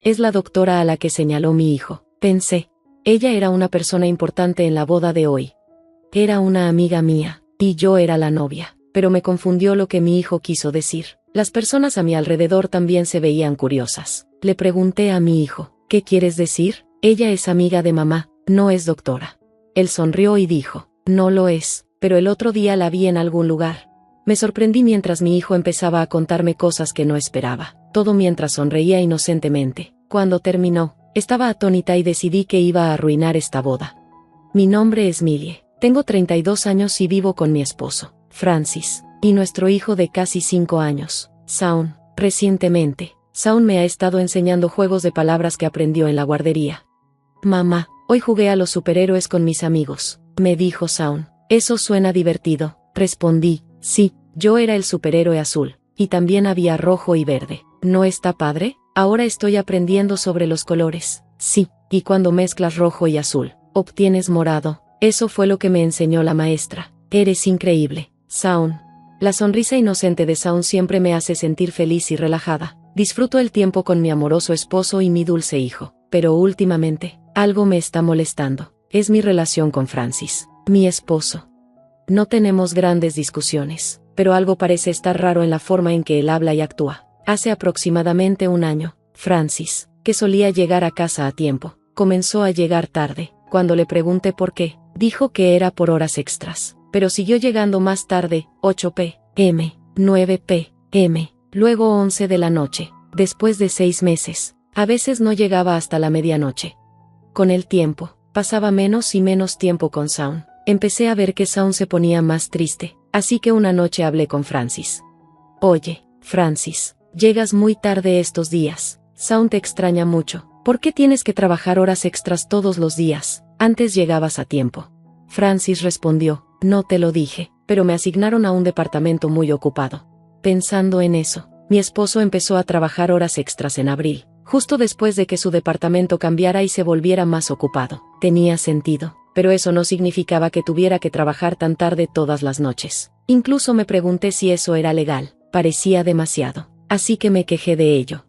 es la doctora a la que señaló mi hijo, pensé. Ella era una persona importante en la boda de hoy. Era una amiga mía, y yo era la novia, pero me confundió lo que mi hijo quiso decir. Las personas a mi alrededor también se veían curiosas. Le pregunté a mi hijo, ¿qué quieres decir? Ella es amiga de mamá, no es doctora. Él sonrió y dijo, no lo es, pero el otro día la vi en algún lugar. Me sorprendí mientras mi hijo empezaba a contarme cosas que no esperaba, todo mientras sonreía inocentemente. Cuando terminó, estaba atónita y decidí que iba a arruinar esta boda. Mi nombre es Millie, tengo 32 años y vivo con mi esposo, Francis, y nuestro hijo de casi 5 años, Shaun. Recientemente, Shaun me ha estado enseñando juegos de palabras que aprendió en la guardería. Mamá, hoy jugué a los superhéroes con mis amigos, me dijo Shaun. Eso suena divertido, respondí. Sí, yo era el superhéroe azul, y también había rojo y verde. ¿No está padre? Ahora estoy aprendiendo sobre los colores. Sí, y cuando mezclas rojo y azul, obtienes morado. Eso fue lo que me enseñó la maestra. Eres increíble, Shaun. La sonrisa inocente de Shaun siempre me hace sentir feliz y relajada. Disfruto el tiempo con mi amoroso esposo y mi dulce hijo. Pero últimamente, algo me está molestando. Es mi relación con Francis, mi esposo. No tenemos grandes discusiones, pero algo parece estar raro en la forma en que él habla y actúa. Hace aproximadamente un año, Francis, que solía llegar a casa a tiempo, comenzó a llegar tarde. Cuando le pregunté por qué, dijo que era por horas extras, pero siguió llegando más tarde, 8 p.m., 9 p.m., luego 11 de la noche, después de 6 meses. A veces no llegaba hasta la medianoche. Con el tiempo, pasaba menos y menos tiempo con Shaun. Empecé a ver que Shaun se ponía más triste, así que una noche hablé con Francis. Oye, Francis, llegas muy tarde estos días. Shaun te extraña mucho. ¿Por qué tienes que trabajar horas extras todos los días? Antes llegabas a tiempo. Francis respondió, no te lo dije, pero me asignaron a un departamento muy ocupado. Pensando en eso, mi esposo empezó a trabajar horas extras en abril, justo después de que su departamento cambiara y se volviera más ocupado. Tenía sentido, pero eso no significaba que tuviera que trabajar tan tarde todas las noches. Incluso me pregunté si eso era legal. Parecía demasiado, así que me quejé de ello.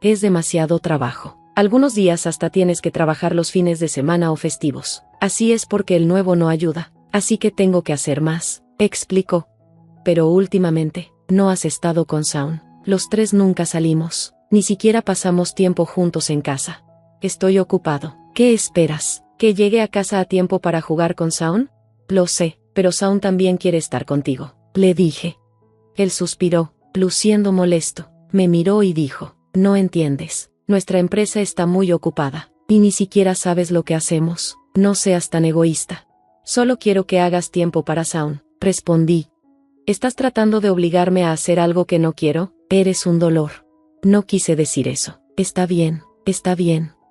Es demasiado trabajo. Algunos días hasta tienes que trabajar los fines de semana o festivos. Así es porque el nuevo no ayuda, así que tengo que hacer más, explicó. Pero últimamente, no has estado con Shaun. Los tres nunca salimos, ni siquiera pasamos tiempo juntos en casa. Estoy ocupado. ¿Qué esperas? ¿Que llegue a casa a tiempo para jugar con Shaun? Lo sé, pero Shaun también quiere estar contigo, le dije. Él suspiró, luciendo molesto, me miró y dijo, no entiendes, nuestra empresa está muy ocupada, y ni siquiera sabes lo que hacemos, no seas tan egoísta. Solo quiero que hagas tiempo para Shaun, respondí. ¿Estás tratando de obligarme a hacer algo que no quiero? Eres un dolor. No quise decir eso. Está bien,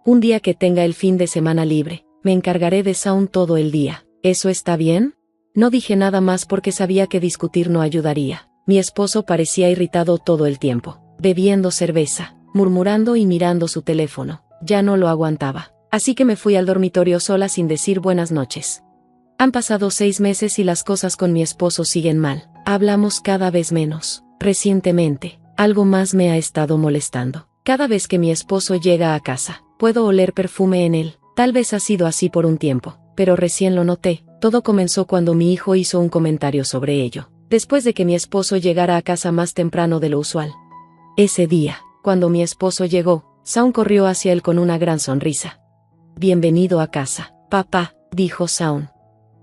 un día que tenga el fin de semana libre, me encargaré de Shaun todo el día. ¿Eso está bien? No dije nada más porque sabía que discutir no ayudaría. Mi esposo parecía irritado todo el tiempo, bebiendo cerveza, murmurando y mirando su teléfono. Ya no lo aguantaba, así que me fui al dormitorio sola sin decir buenas noches. Han pasado 6 meses y las cosas con mi esposo siguen mal. Hablamos cada vez menos. Recientemente, algo más me ha estado molestando. Cada vez que mi esposo llega a casa, puedo oler perfume en él. Tal vez ha sido así por un tiempo, pero recién lo noté. Todo comenzó cuando mi hijo hizo un comentario sobre ello, después de que mi esposo llegara a casa más temprano de lo usual. Ese día, cuando mi esposo llegó, Shaun corrió hacia él con una gran sonrisa. Bienvenido a casa, papá, dijo Shaun.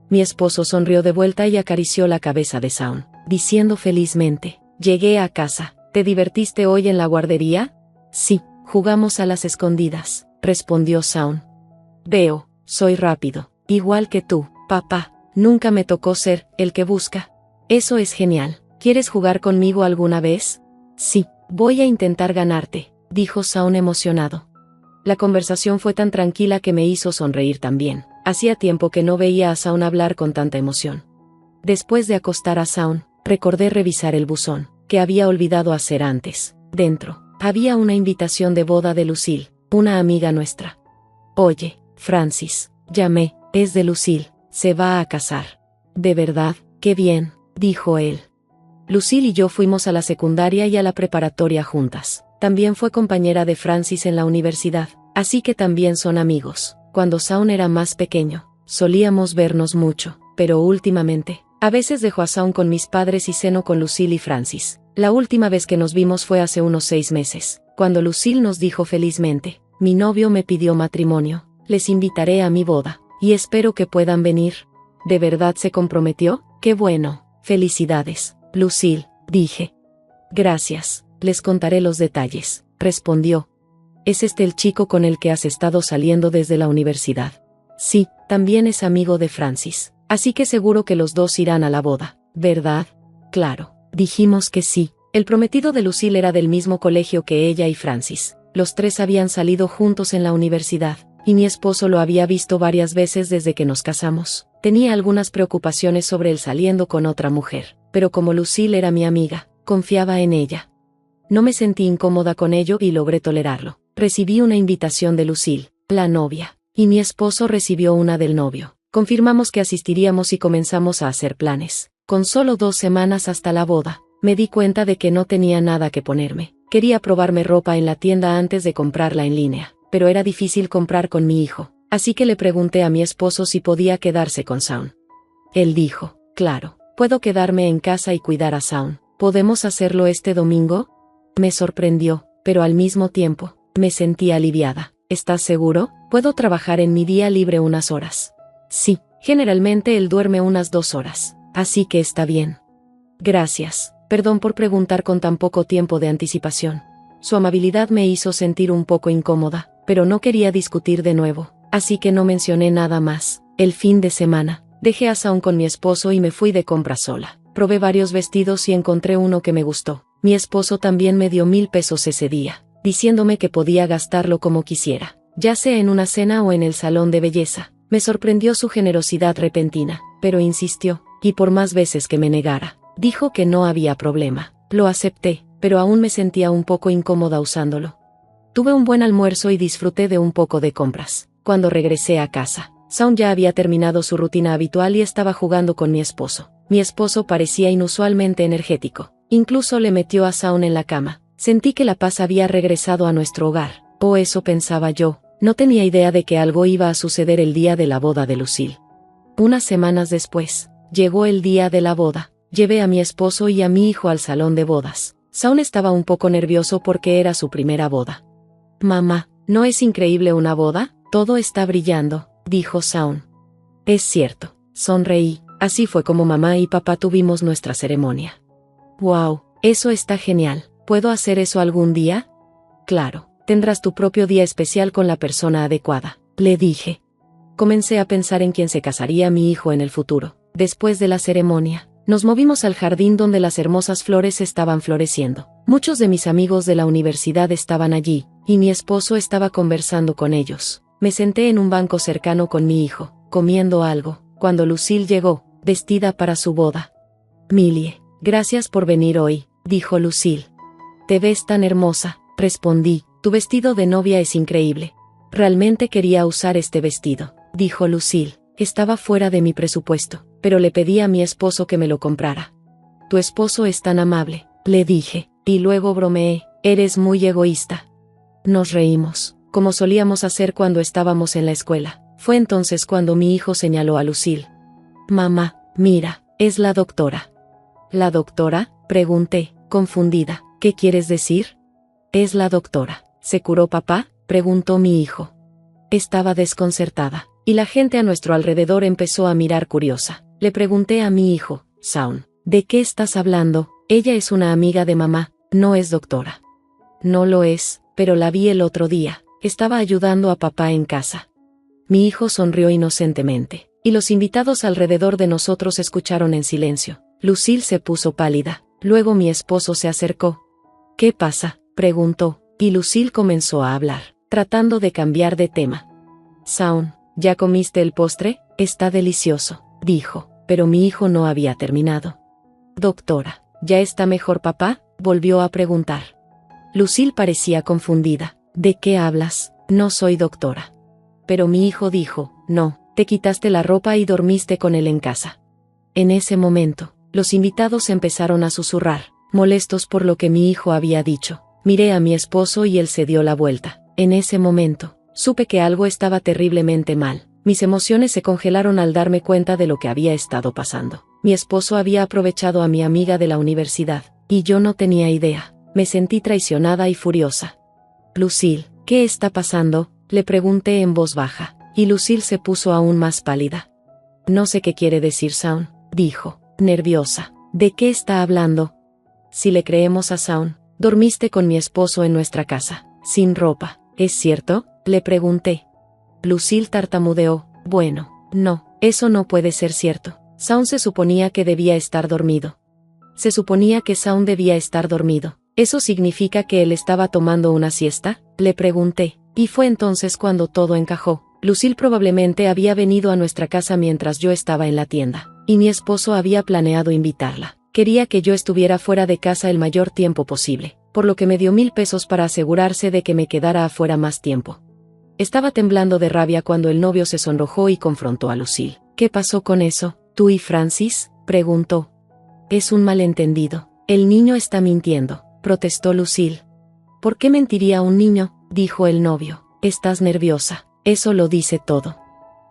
Mi esposo sonrió de vuelta y acarició la cabeza de Shaun, diciendo felizmente, llegué a casa. ¿Te divertiste hoy en la guardería? Sí, jugamos a las escondidas, respondió Shaun. Veo, soy rápido, igual que tú, papá. Nunca me tocó ser el que busca. Eso es genial. ¿Quieres jugar conmigo alguna vez? Sí, voy a intentar ganarte, dijo Shaun emocionado. La conversación fue tan tranquila que me hizo sonreír también. Hacía tiempo que no veía a Shaun hablar con tanta emoción. Después de acostar a Shaun, recordé revisar el buzón, que había olvidado hacer antes. Dentro, había una invitación de boda de Lucille, una amiga nuestra. Oye, Francis, llamé, es de Lucille, se va a casar. ¿De verdad? Qué bien, dijo él. Lucille y yo fuimos a la secundaria y a la preparatoria juntas. también fue compañera de Francis en la universidad, así que también son amigos. Cuando Shaun era más pequeño, solíamos vernos mucho, pero últimamente, a veces dejo a Shaun con mis padres y ceno con Lucille y Francis. La última vez que nos vimos fue hace unos 6 meses, cuando Lucille nos dijo felizmente: mi novio me pidió matrimonio, les invitaré a mi boda, y espero que puedan venir. ¿De verdad se comprometió? ¡Qué bueno! Felicidades, Lucille, dije. Gracias, les contaré los detalles, respondió. ¿Es este el chico con el que has estado saliendo desde la universidad? Sí, también es amigo de Francis, así que seguro que los dos irán a la boda, ¿verdad? Claro, dijimos que sí. El prometido de Lucille era del mismo colegio que ella y Francis. Los tres habían salido juntos en la universidad, y mi esposo lo había visto varias veces desde que nos casamos. Tenía algunas preocupaciones sobre él saliendo con otra mujer, pero como Lucille era mi amiga, confiaba en ella. No me sentí incómoda con ello y logré tolerarlo. Recibí una invitación de Lucille, la novia, y mi esposo recibió una del novio. Confirmamos que asistiríamos y comenzamos a hacer planes. Con solo 2 semanas hasta la boda, me di cuenta de que no tenía nada que ponerme. Quería probarme ropa en la tienda antes de comprarla en línea, pero era difícil comprar con mi hijo, así que le pregunté a mi esposo si podía quedarse con Shaun. Él dijo: claro, puedo quedarme en casa y cuidar a Shaun. ¿Podemos hacerlo este domingo? Me sorprendió, pero al mismo tiempo, me sentí aliviada. ¿Estás seguro? Puedo trabajar en mi día libre unas horas. Sí, generalmente él duerme unas 2 horas, así que está bien. Gracias, perdón por preguntar con tan poco tiempo de anticipación. Su amabilidad me hizo sentir un poco incómoda, pero no quería discutir de nuevo, así que no mencioné nada más. El fin de semana, dejé a Shaun con mi esposo y me fui de compras sola. Probé varios vestidos y encontré uno que me gustó. Mi esposo también me dio 1000 pesos ese día, diciéndome que podía gastarlo como quisiera, ya sea en una cena o en el salón de belleza. Me sorprendió su generosidad repentina, pero insistió, y por más veces que me negara, dijo que no había problema. Lo acepté, pero aún me sentía un poco incómoda usándolo. Tuve un buen almuerzo y disfruté de un poco de compras. Cuando regresé a casa, Shaun ya había terminado su rutina habitual y estaba jugando con mi esposo. Mi esposo parecía inusualmente energético. Incluso le metió a Shaun en la cama. Sentí que la paz había regresado a nuestro hogar, o eso pensaba yo. No tenía idea de que algo iba a suceder el día de la boda de Lucille. Unas semanas después, llegó el día de la boda. Llevé a mi esposo y a mi hijo al salón de bodas. Shaun estaba un poco nervioso porque era su primera boda. Mamá, ¿no es increíble una boda? Todo está brillando, dijo Shaun. Es cierto, sonreí. Así fue como mamá y papá tuvimos nuestra ceremonia. Wow, eso está genial. ¿Puedo hacer eso algún día? Claro, tendrás tu propio día especial con la persona adecuada, le dije. Comencé a pensar en quién se casaría mi hijo en el futuro. Después de la ceremonia, nos movimos al jardín donde las hermosas flores estaban floreciendo. Muchos de mis amigos de la universidad estaban allí, y mi esposo estaba conversando con ellos. Me senté en un banco cercano con mi hijo, comiendo algo, cuando Lucille llegó, vestida para su boda. Millie, gracias por venir hoy, dijo Lucille. Te ves tan hermosa, respondí. Tu vestido de novia es increíble. Realmente quería usar este vestido, dijo Lucille. Estaba fuera de mi presupuesto, pero le pedí a mi esposo que me lo comprara. Tu esposo es tan amable, le dije, y luego bromeé, eres muy egoísta. Nos reímos, como solíamos hacer cuando estábamos en la escuela. Fue entonces cuando mi hijo señaló a Lucille. Mamá, mira, es la doctora. ¿La doctora? Pregunté, confundida. ¿Qué quieres decir? Es la doctora. ¿Se curó papá? Preguntó mi hijo. Estaba desconcertada, y la gente a nuestro alrededor empezó a mirar curiosa. Le pregunté a mi hijo, Shaun, ¿de qué estás hablando? Ella es una amiga de mamá, no es doctora. No lo es, pero la vi el otro día. Estaba ayudando a papá en casa. Mi hijo sonrió inocentemente, y los invitados alrededor de nosotros escucharon en silencio. Lucille se puso pálida. Luego mi esposo se acercó. ¿Qué pasa?, preguntó, y Lucille comenzó a hablar, tratando de cambiar de tema. Shaun, ¿ya comiste el postre? Está delicioso, dijo, pero mi hijo no había terminado. Doctora, ¿ya está mejor papá?, volvió a preguntar. Lucille parecía confundida. ¿De qué hablas? No soy doctora. Pero mi hijo dijo, no, te quitaste la ropa y dormiste con él en casa. En ese momento, los invitados empezaron a susurrar, molestos por lo que mi hijo había dicho. Miré a mi esposo y él se dio la vuelta. En ese momento, supe que algo estaba terriblemente mal. Mis emociones se congelaron al darme cuenta de lo que había estado pasando. Mi esposo había aprovechado a mi amiga de la universidad, y yo no tenía idea. Me sentí traicionada y furiosa. Lucille, ¿qué está pasando?, le pregunté en voz baja, y Lucille se puso aún más pálida. No sé qué quiere decir Shaun, dijo, nerviosa. ¿De qué está hablando? Si le creemos a Shaun, dormiste con mi esposo en nuestra casa, sin ropa, ¿es cierto?, le pregunté. Lucille tartamudeó. Bueno, no, eso no puede ser cierto. Shaun se suponía que debía estar dormido. Se suponía que Shaun debía estar dormido. ¿Eso significa que él estaba tomando una siesta?, le pregunté. Y fue entonces cuando todo encajó. Lucille probablemente había venido a nuestra casa mientras yo estaba en la tienda, y mi esposo había planeado invitarla. Quería que yo estuviera fuera de casa el mayor tiempo posible, por lo que me dio $1000 para asegurarse de que me quedara afuera más tiempo. Estaba temblando de rabia cuando el novio se sonrojó y confrontó a Lucille. ¿Qué pasó con eso? ¿Tú y Francis?, preguntó. Es un malentendido. El niño está mintiendo, protestó Lucille. ¿Por qué mentiría un niño?, dijo el novio. Estás nerviosa. Eso lo dice todo.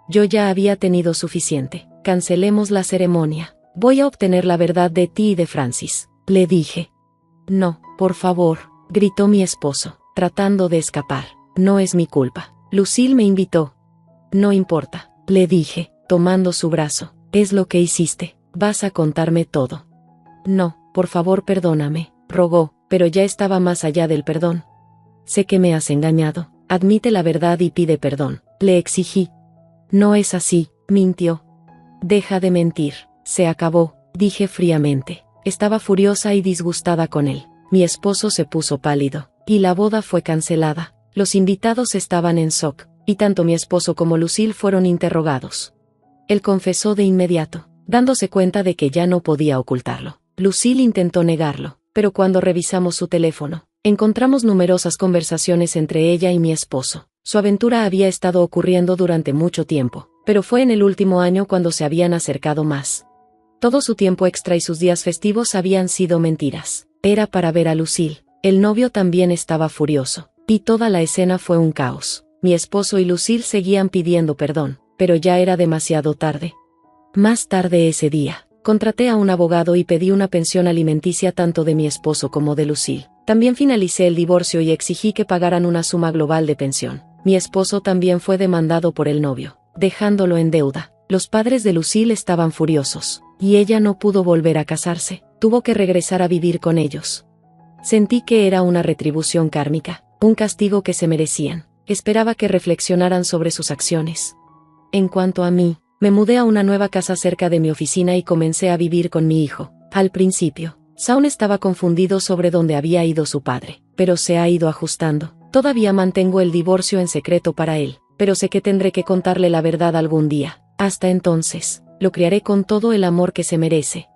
Yo ya había tenido suficiente. Cancelemos la ceremonia. Voy a obtener la verdad de ti y de Francis, le dije. No, por favor, gritó mi esposo, tratando de escapar. No es mi culpa. Lucille me invitó. No importa, le dije, tomando su brazo. Es lo que hiciste. Vas a contarme todo. No, por favor, perdóname, rogó, pero ya estaba más allá del perdón. Sé que me has engañado. Admite la verdad y pide perdón, le exigí. No es así, mintió. Deja de mentir. Se acabó, dije fríamente. Estaba furiosa y disgustada con él. Mi esposo se puso pálido, y la boda fue cancelada. Los invitados estaban en shock, y tanto mi esposo como Lucille fueron interrogados. Él confesó de inmediato, dándose cuenta de que ya no podía ocultarlo. Lucille intentó negarlo, pero cuando revisamos su teléfono, encontramos numerosas conversaciones entre ella y mi esposo. Su aventura había estado ocurriendo durante mucho tiempo, pero fue en el último año cuando se habían acercado más. Todo su tiempo extra y sus días festivos habían sido mentiras. Era para ver a Lucille. El novio también estaba furioso, y toda la escena fue un caos. Mi esposo y Lucille seguían pidiendo perdón, pero ya era demasiado tarde. Más tarde ese día, contraté a un abogado y pedí una pensión alimenticia tanto de mi esposo como de Lucille. También finalicé el divorcio y exigí que pagaran una suma global de pensión. Mi esposo también fue demandado por el novio, dejándolo en deuda. Los padres de Lucille estaban furiosos, y ella no pudo volver a casarse. Tuvo que regresar a vivir con ellos. Sentí que era una retribución kármica, un castigo que se merecían. Esperaba que reflexionaran sobre sus acciones. En cuanto a mí, me mudé a una nueva casa cerca de mi oficina y comencé a vivir con mi hijo. Al principio, Shaun estaba confundido sobre dónde había ido su padre, pero se ha ido ajustando. Todavía mantengo el divorcio en secreto para él, pero sé que tendré que contarle la verdad algún día. Hasta entonces, lo criaré con todo el amor que se merece.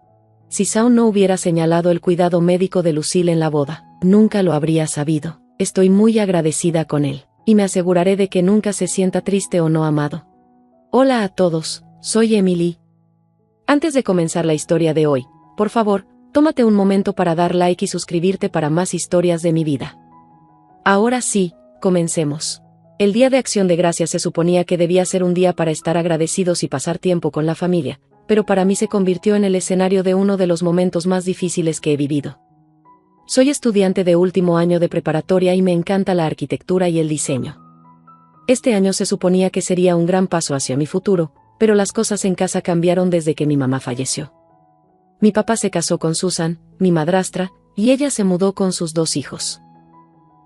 Si Shaun no hubiera señalado el cuidado médico de Lucille en la boda, nunca lo habría sabido. Estoy muy agradecida con él, y me aseguraré de que nunca se sienta triste o no amado. Hola a todos, soy Emily. Antes de comenzar la historia de hoy, por favor, tómate un momento para dar like y suscribirte para más historias de mi vida. Ahora sí, comencemos. El Día de Acción de Gracias se suponía que debía ser un día para estar agradecidos y pasar tiempo con la familia, pero para mí se convirtió en el escenario de uno de los momentos más difíciles que he vivido. Soy estudiante de último año de preparatoria y me encanta la arquitectura y el diseño. Este año se suponía que sería un gran paso hacia mi futuro, pero las cosas en casa cambiaron desde que mi mamá falleció. Mi papá se casó con Susan, mi madrastra, y ella se mudó con sus 2 hijos.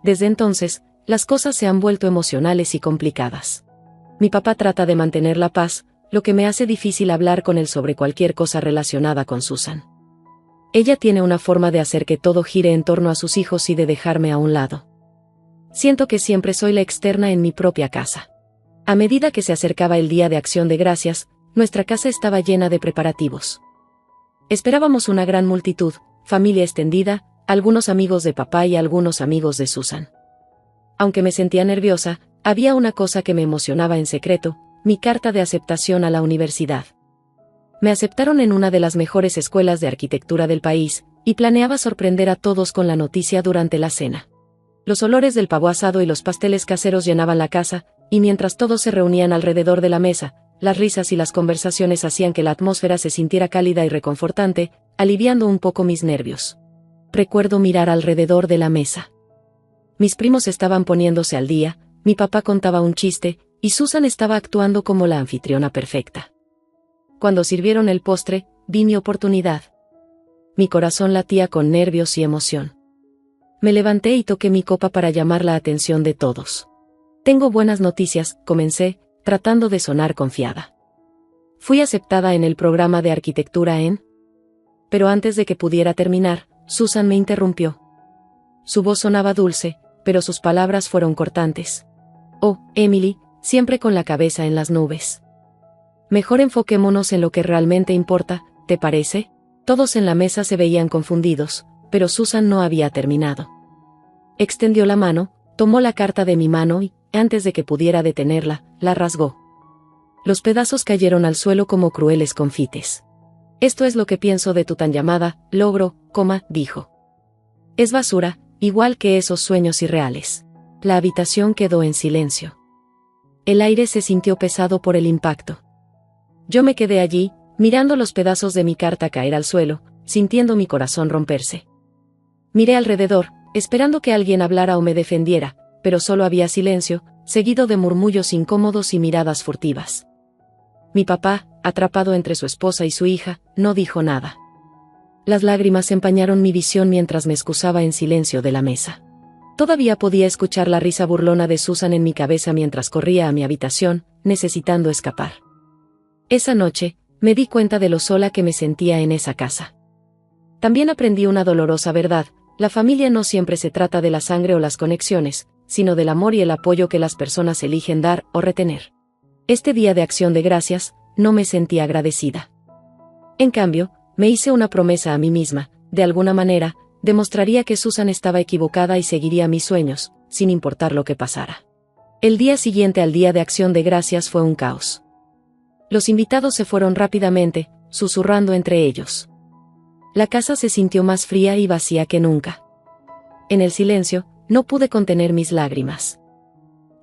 Desde entonces, las cosas se han vuelto emocionales y complicadas. Mi papá trata de mantener la paz, lo que me hace difícil hablar con él sobre cualquier cosa relacionada con Susan. Ella tiene una forma de hacer que todo gire en torno a sus hijos y de dejarme a un lado. Siento que siempre soy la externa en mi propia casa. A medida que se acercaba el Día de Acción de Gracias, nuestra casa estaba llena de preparativos. Esperábamos una gran multitud, familia extendida, algunos amigos de papá y algunos amigos de Susan. Aunque me sentía nerviosa, había una cosa que me emocionaba en secreto: mi carta de aceptación a la universidad. Me aceptaron en una de las mejores escuelas de arquitectura del país, y planeaba sorprender a todos con la noticia durante la cena. Los olores del pavo asado y los pasteles caseros llenaban la casa, y mientras todos se reunían alrededor de la mesa, las risas y las conversaciones hacían que la atmósfera se sintiera cálida y reconfortante, aliviando un poco mis nervios. Recuerdo mirar alrededor de la mesa. Mis primos estaban poniéndose al día, mi papá contaba un chiste, y Susan estaba actuando como la anfitriona perfecta. Cuando sirvieron el postre, vi mi oportunidad. Mi corazón latía con nervios y emoción. Me levanté y toqué mi copa para llamar la atención de todos. Tengo buenas noticias, comencé, tratando de sonar confiada. Fui aceptada en el programa de arquitectura en... Pero antes de que pudiera terminar, Susan me interrumpió. Su voz sonaba dulce, pero sus palabras fueron cortantes. Oh, Emily, siempre con la cabeza en las nubes. Mejor enfoquémonos en lo que realmente importa, ¿te parece? Todos en la mesa se veían confundidos, pero Susan no había terminado. Extendió la mano, tomó la carta de mi mano y, antes de que pudiera detenerla, la rasgó. Los pedazos cayeron al suelo como crueles confites. Esto es lo que pienso de tu tan llamada logro, dijo. Es basura, igual que esos sueños irreales. La habitación quedó en silencio. El aire se sintió pesado por el impacto. Yo me quedé allí, mirando los pedazos de mi carta caer al suelo, sintiendo mi corazón romperse. Miré alrededor, esperando que alguien hablara o me defendiera, pero solo había silencio, seguido de murmullos incómodos y miradas furtivas. Mi papá, atrapado entre su esposa y su hija, no dijo nada. Las lágrimas empañaron mi visión mientras me excusaba en silencio de la mesa. Todavía podía escuchar la risa burlona de Susan en mi cabeza mientras corría a mi habitación, necesitando escapar. Esa noche, me di cuenta de lo sola que me sentía en esa casa. También aprendí una dolorosa verdad: la familia no siempre se trata de la sangre o las conexiones, sino del amor y el apoyo que las personas eligen dar o retener. Este día de Acción de Gracias, no me sentí agradecida. En cambio, me hice una promesa a mí misma: de alguna manera, demostraría que Susan estaba equivocada y seguiría mis sueños, sin importar lo que pasara. El día siguiente al Día de Acción de Gracias fue un caos. Los invitados se fueron rápidamente, susurrando entre ellos. La casa se sintió más fría y vacía que nunca. En el silencio, no pude contener mis lágrimas.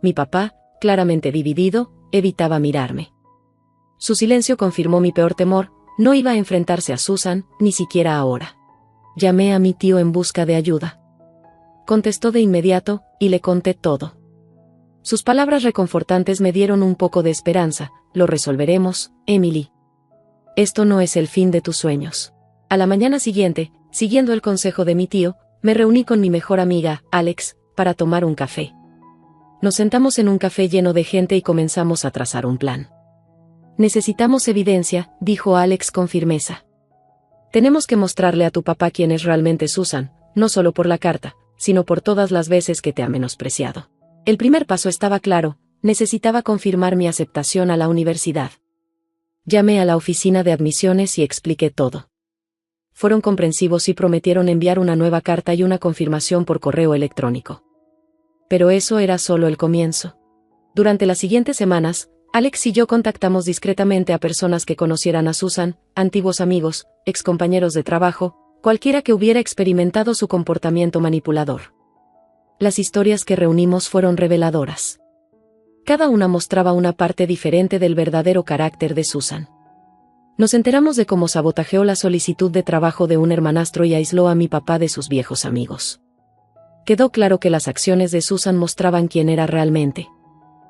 Mi papá, claramente dividido, evitaba mirarme. Su silencio confirmó mi peor temor: no iba a enfrentarse a Susan, ni siquiera ahora. Llamé a mi tío en busca de ayuda. Contestó de inmediato, y le conté todo. Sus palabras reconfortantes me dieron un poco de esperanza: lo resolveremos, Emily. Esto no es el fin de tus sueños. A la mañana siguiente, siguiendo el consejo de mi tío, me reuní con mi mejor amiga, Alex, para tomar un café. Nos sentamos en un café lleno de gente y comenzamos a trazar un plan. Necesitamos evidencia, dijo Alex con firmeza. Tenemos que mostrarle a tu papá quién es realmente Susan, no solo por la carta, sino por todas las veces que te ha menospreciado. El primer paso estaba claro: necesitaba confirmar mi aceptación a la universidad. Llamé a la oficina de admisiones y expliqué todo. Fueron comprensivos y prometieron enviar una nueva carta y una confirmación por correo electrónico. Pero eso era solo el comienzo. Durante las siguientes semanas, Alex y yo contactamos discretamente a personas que conocieran a Susan, antiguos amigos, excompañeros de trabajo, cualquiera que hubiera experimentado su comportamiento manipulador. Las historias que reunimos fueron reveladoras. Cada una mostraba una parte diferente del verdadero carácter de Susan. Nos enteramos de cómo sabotajeó la solicitud de trabajo de un hermanastro y aisló a mi papá de sus viejos amigos. Quedó claro que las acciones de Susan mostraban quién era realmente.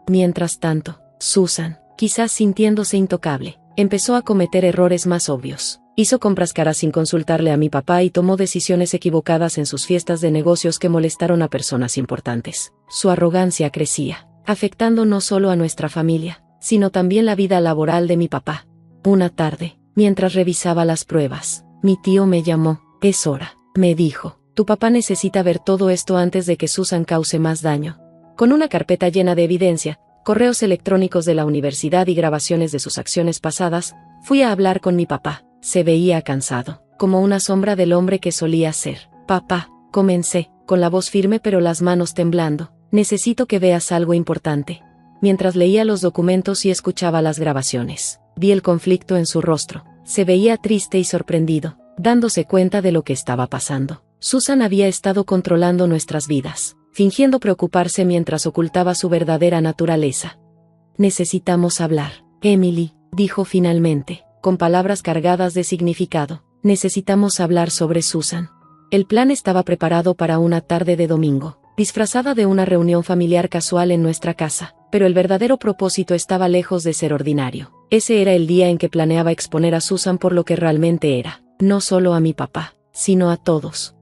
Mientras tanto, Susan, quizás sintiéndose intocable, empezó a cometer errores más obvios. Hizo compras caras sin consultarle a mi papá y tomó decisiones equivocadas en sus fiestas de negocios que molestaron a personas importantes. Su arrogancia crecía, afectando no solo a nuestra familia, sino también la vida laboral de mi papá. Una tarde, mientras revisaba las pruebas, mi tío me llamó. Es hora, me dijo. Tu papá necesita ver todo esto antes de que Susan cause más daño. Con una carpeta llena de evidencia, correos electrónicos de la universidad y grabaciones de sus acciones pasadas, fui a hablar con mi papá. Se veía cansado, como una sombra del hombre que solía ser. Papá, comencé, con la voz firme pero las manos temblando. Necesito que veas algo importante. Mientras leía los documentos y escuchaba las grabaciones, vi el conflicto en su rostro. Se veía triste y sorprendido, dándose cuenta de lo que estaba pasando. Susan había estado controlando nuestras vidas, fingiendo preocuparse mientras ocultaba su verdadera naturaleza. Necesitamos hablar, Emily, dijo finalmente, con palabras cargadas de significado. Necesitamos hablar sobre Susan. El plan estaba preparado para una tarde de domingo, disfrazada de una reunión familiar casual en nuestra casa, pero el verdadero propósito estaba lejos de ser ordinario. Ese era el día en que planeaba exponer a Susan por lo que realmente era, no solo a mi papá, sino a todos.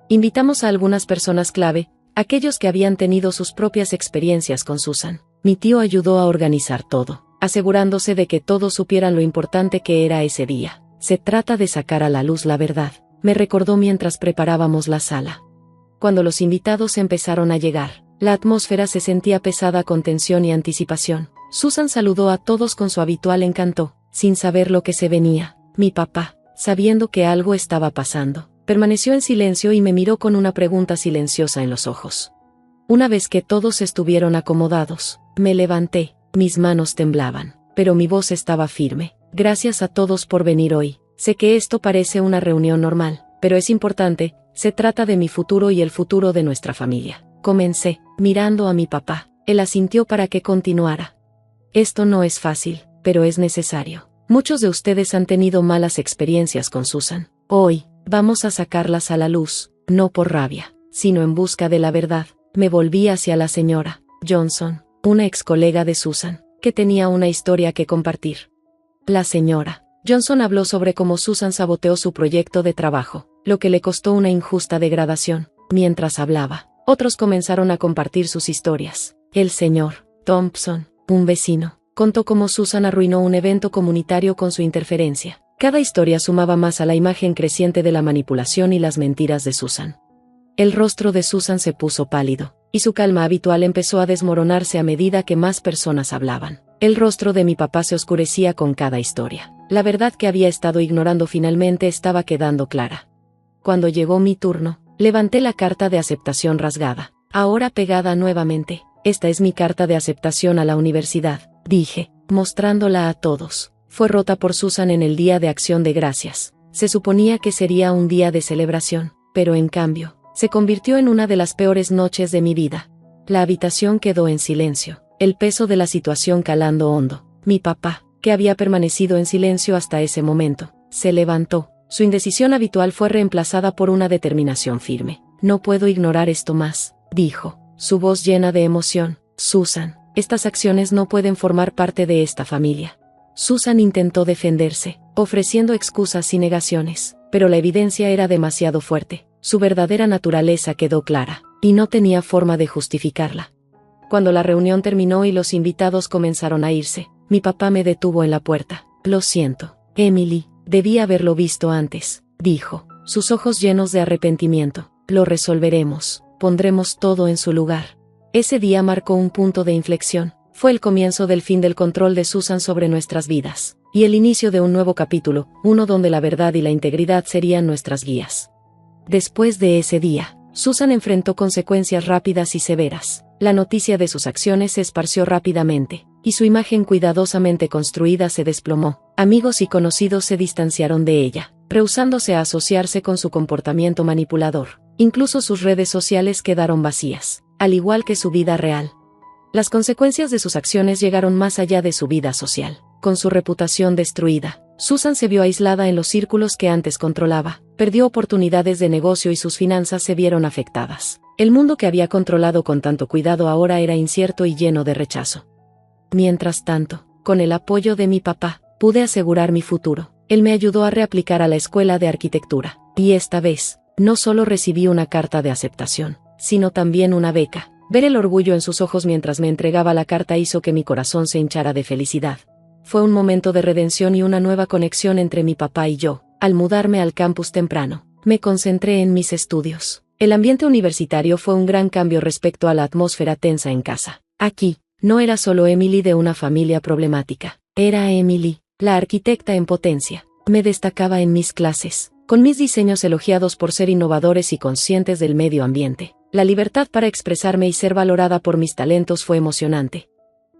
Invitamos a algunas personas clave, aquellos que habían tenido sus propias experiencias con Susan. Mi tío ayudó a organizar todo, asegurándose de que todos supieran lo importante que era ese día. Se trata de sacar a la luz la verdad, me recordó mientras preparábamos la sala. Cuando los invitados empezaron a llegar, la atmósfera se sentía pesada con tensión y anticipación. Susan saludó a todos con su habitual encanto, sin saber lo que se venía. Mi papá, sabiendo que algo estaba pasando, permaneció en silencio y me miró con una pregunta silenciosa en los ojos. Una vez que todos estuvieron acomodados, me levanté, mis manos temblaban, pero mi voz estaba firme. Gracias a todos por venir hoy. Sé que esto parece una reunión normal, pero es importante, se trata de mi futuro y el futuro de nuestra familia. Comencé, mirando a mi papá. Él asintió para que continuara. Esto no es fácil, pero es necesario. Muchos de ustedes han tenido malas experiencias con Susan. Hoy, vamos a sacarlas a la luz, no por rabia, sino en busca de la verdad. Me volví hacia la señora Johnson, una ex colega de Susan, que tenía una historia que compartir. La señora Johnson habló sobre cómo Susan saboteó su proyecto de trabajo, lo que le costó una injusta degradación. Mientras hablaba, otros comenzaron a compartir sus historias. El señor Thompson, un vecino, contó cómo Susan arruinó un evento comunitario con su interferencia. Cada historia sumaba más a la imagen creciente de la manipulación y las mentiras de Susan. El rostro de Susan se puso pálido, y su calma habitual empezó a desmoronarse a medida que más personas hablaban. El rostro de mi papá se oscurecía con cada historia. La verdad que había estado ignorando finalmente estaba quedando clara. Cuando llegó mi turno, levanté la carta de aceptación rasgada, ahora pegada nuevamente. Esta es mi carta de aceptación a la universidad, dije, mostrándola a todos. Fue rota por Susan en el Día de Acción de Gracias. Se suponía que sería un día de celebración, pero en cambio, se convirtió en una de las peores noches de mi vida. La habitación quedó en silencio, el peso de la situación calando hondo. Mi papá, que había permanecido en silencio hasta ese momento, se levantó. Su indecisión habitual fue reemplazada por una determinación firme. No puedo ignorar esto más, dijo, su voz llena de emoción. Susan, estas acciones no pueden formar parte de esta familia. Susan intentó defenderse, ofreciendo excusas y negaciones, pero la evidencia era demasiado fuerte. Su verdadera naturaleza quedó clara, y no tenía forma de justificarla. Cuando la reunión terminó y los invitados comenzaron a irse, mi papá me detuvo en la puerta. Lo siento, Emily, debí haberlo visto antes, dijo, sus ojos llenos de arrepentimiento. Lo resolveremos, pondremos todo en su lugar. Ese día marcó un punto de inflexión. Fue el comienzo del fin del control de Susan sobre nuestras vidas, y el inicio de un nuevo capítulo, uno donde la verdad y la integridad serían nuestras guías. Después de ese día, Susan enfrentó consecuencias rápidas y severas. La noticia de sus acciones se esparció rápidamente, y su imagen cuidadosamente construida se desplomó. Amigos y conocidos se distanciaron de ella, rehusándose a asociarse con su comportamiento manipulador. Incluso sus redes sociales quedaron vacías, al igual que su vida real. Las consecuencias de sus acciones llegaron más allá de su vida social. Con su reputación destruida, Susan se vio aislada en los círculos que antes controlaba, perdió oportunidades de negocio y sus finanzas se vieron afectadas. El mundo que había controlado con tanto cuidado ahora era incierto y lleno de rechazo. Mientras tanto, con el apoyo de mi papá, pude asegurar mi futuro. Él me ayudó a reaplicar a la escuela de arquitectura, y esta vez, no solo recibí una carta de aceptación, sino también una beca. Ver el orgullo en sus ojos mientras me entregaba la carta hizo que mi corazón se hinchara de felicidad. Fue un momento de redención y una nueva conexión entre mi papá y yo. Al mudarme al campus temprano, me concentré en mis estudios. El ambiente universitario fue un gran cambio respecto a la atmósfera tensa en casa. Aquí, no era solo Emily de una familia problemática. Era Emily, la arquitecta en potencia. Me destacaba en mis clases, con mis diseños elogiados por ser innovadores y conscientes del medio ambiente. La libertad para expresarme y ser valorada por mis talentos fue emocionante.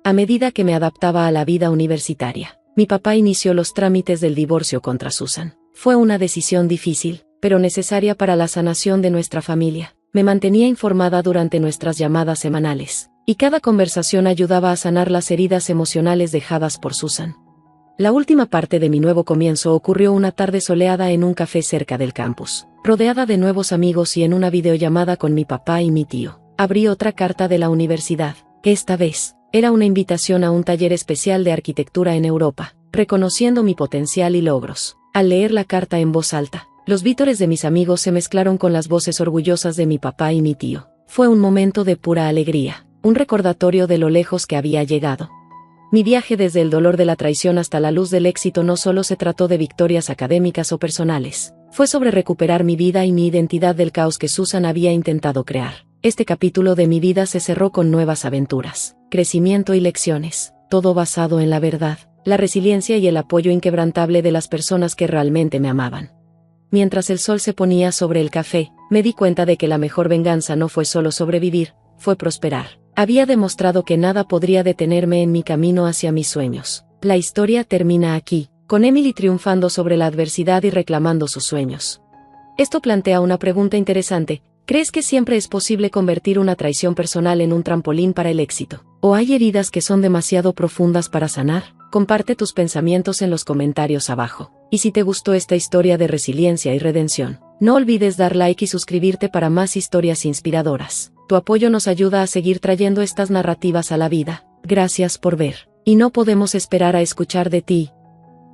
A medida que me adaptaba a la vida universitaria, mi papá inició los trámites del divorcio contra Susan. Fue una decisión difícil, pero necesaria para la sanación de nuestra familia. Me mantenía informada durante nuestras llamadas semanales, y cada conversación ayudaba a sanar las heridas emocionales dejadas por Susan. La última parte de mi nuevo comienzo ocurrió una tarde soleada en un café cerca del campus, rodeada de nuevos amigos y en una videollamada con mi papá y mi tío. Abrí otra carta de la universidad, que esta vez era una invitación a un taller especial de arquitectura en Europa, reconociendo mi potencial y logros. Al leer la carta en voz alta, los vítores de mis amigos se mezclaron con las voces orgullosas de mi papá y mi tío. Fue un momento de pura alegría, un recordatorio de lo lejos que había llegado. Mi viaje desde el dolor de la traición hasta la luz del éxito no solo se trató de victorias académicas o personales, fue sobre recuperar mi vida y mi identidad del caos que Susan había intentado crear. Este capítulo de mi vida se cerró con nuevas aventuras, crecimiento y lecciones, todo basado en la verdad, la resiliencia y el apoyo inquebrantable de las personas que realmente me amaban. Mientras el sol se ponía sobre el café, me di cuenta de que la mejor venganza no fue solo sobrevivir, fue prosperar. Había demostrado que nada podría detenerme en mi camino hacia mis sueños. La historia termina aquí, con Emily triunfando sobre la adversidad y reclamando sus sueños. Esto plantea una pregunta interesante. ¿Crees que siempre es posible convertir una traición personal en un trampolín para el éxito? ¿O hay heridas que son demasiado profundas para sanar? Comparte tus pensamientos en los comentarios abajo. Y si te gustó esta historia de resiliencia y redención, no olvides dar like y suscribirte para más historias inspiradoras. Tu apoyo nos ayuda a seguir trayendo estas narrativas a la vida. Gracias por ver. Y no podemos esperar a escuchar de ti.